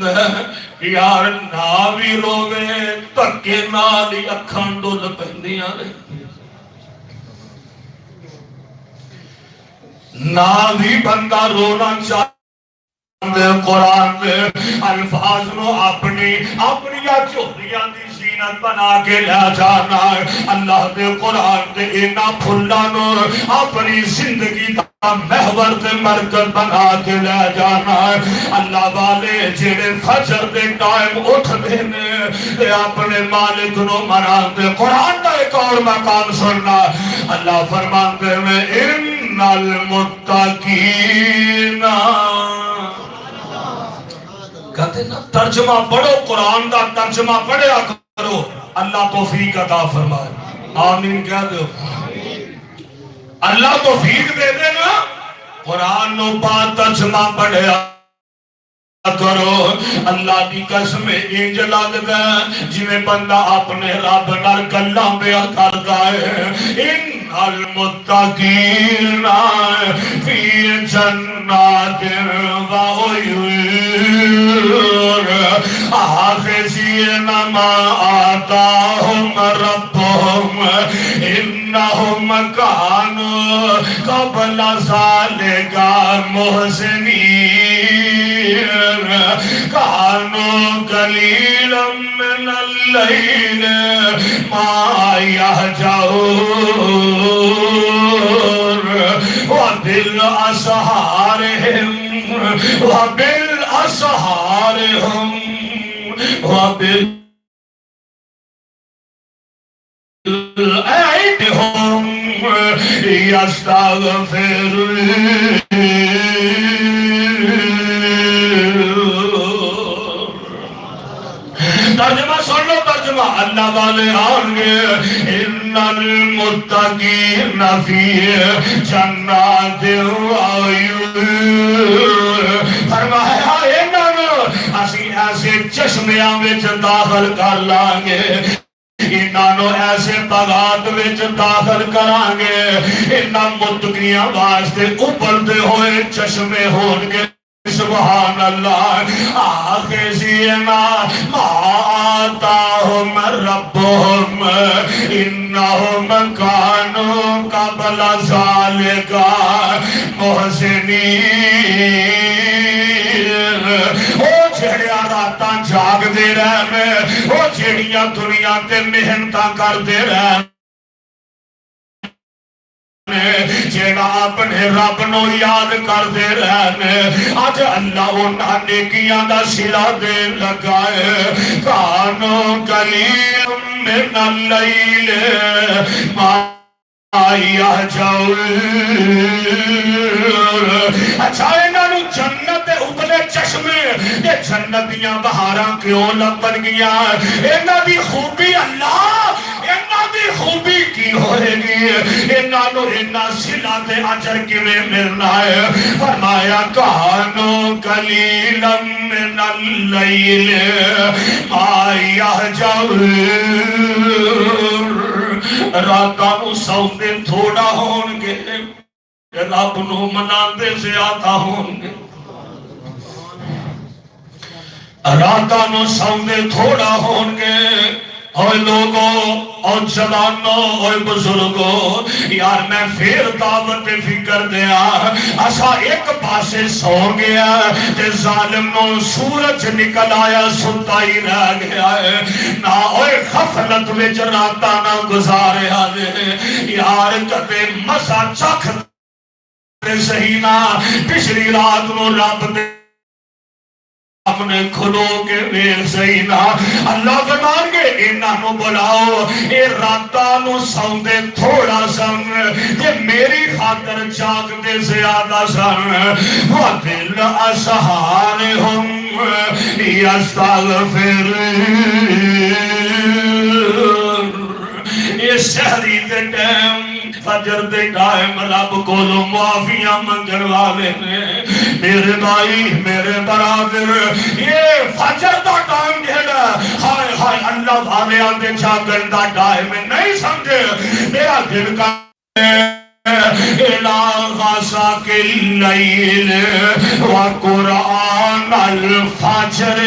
یار نہ بھی روے دھکے نال ہی اکھاں ڈل پیندیاں نے، نہ بھی بندہ رونا چاہے قرآن دے الفاظ نو اپنی چوریاں دی زینت بنا کے لے جانا ہے۔ اللہ دے قرآن دے اینا پھلا نو اپنی زندگی دا محور دے مرکز بنا کے لے جانا ہے۔ اللہ والے جڑے فجر دے ٹائم اٹھ دینے تے اپنے مالک نو منان دے، قرآن دا ایک اور مقام سننا، اللہ فرماندے میں ان المتقین، کہتے نا ترجمہ پڑھو قرآن دا ترجمہ پڑھیا کرو، اللہ توفیق عطا فرمائے، آمین کہہ دو، اللہ توفیق دے دے نا، قرآن نو با ترجمہ پڑھیا کرو۔ اللہ دی قسم انج لگدا جی میں بندہ اپنے رب نال گلاں پیا کردا ہے۔ ان المتقین فی جنات و عیون آخذین ما آتاہم ربہم انہم کانوا قبل ذالک محسنین کانوا قلیلا من اللیل ما یہجعون وبالاسحار هم يستغفرون۔ ترجمہ سن لو، ترجمہ اللہ والے آن گے ان المتقین فی جنات و عیون، فرمایا اسی ایسے چشمیاں وچ داخل کر لیں گے، انہوں ایسے باغات وچ داخل کران گے، انہاں متقیاں واسطے ابلدے ہوئے چشمے ہون گے، سبحان اللہ۔ آخذین ما آتاہم ربہم انہم کانوا قبل ذالک محسنین۔ او جڑیاں راتاں جاگ دے رہے، او جڑیاں دنیا تے محنتاں کر دے رہے، جیڑا اپنے رب نو یاد کر دے رہنے، آج اللہ انہاں نیکیاں دا صلہ دے لگا ہے۔ کانوا قلیلا من اللیل ما یہجعون۔ اچھا انہوں جنت ابلے چشمے یہ جنتیاں بہاراں کیوں لبن گیا؟ انہوں دی خوبی اللہ، انہوں دی خوبی کی ہوئے گی، انہوں انہوں صلہ دے اجر کی میں ملنا ہے۔ فرمایا کانوا قلیلا من اللیل ما یہجعون، راتاں نو سوندے تھوڑا ہون گے، رب نو مناندے زیادہ ہون گے، راتاں نو سوندے تھوڑا ہون گے۔ اوہ لوگوں، اور جوانوں، اور بزرگوں، یار میں پھر دعوت فکر دیا، اسا ایک پاسے سو گیا تے ظالم نو سورج نکل آیا ستا ہی رہ گیا ہے، نہ اوہ غفلت وچ راتاں نہ گزاریا دے، یار کدے مزہ چکھ دے صحیح نہ، پچھلی رات نو رب دے اپنے کھلو کے ویل سینا، اللہ فرمان گے انہوں بلاؤ، اے راتانو سوندے تھوڑا سن، یہ میری خاطر جاگ دے زیادہ سن، وَبِالْأَسْحَارِ هُمْ يَسْتَغْفِرُونَ۔ یہ شہری دے ٹائم، فجر دے ٹائم رب کولو معافیاں منگن والے نے، میرے بھائی میرے برادر، یہ فجر دا ٹائم جہاں ہائے ہائے اللہ والے آندے جاگن دا ٹائم نہیں سمجھے، میرا دل کا إلى غسق الليل وقرآن الفجر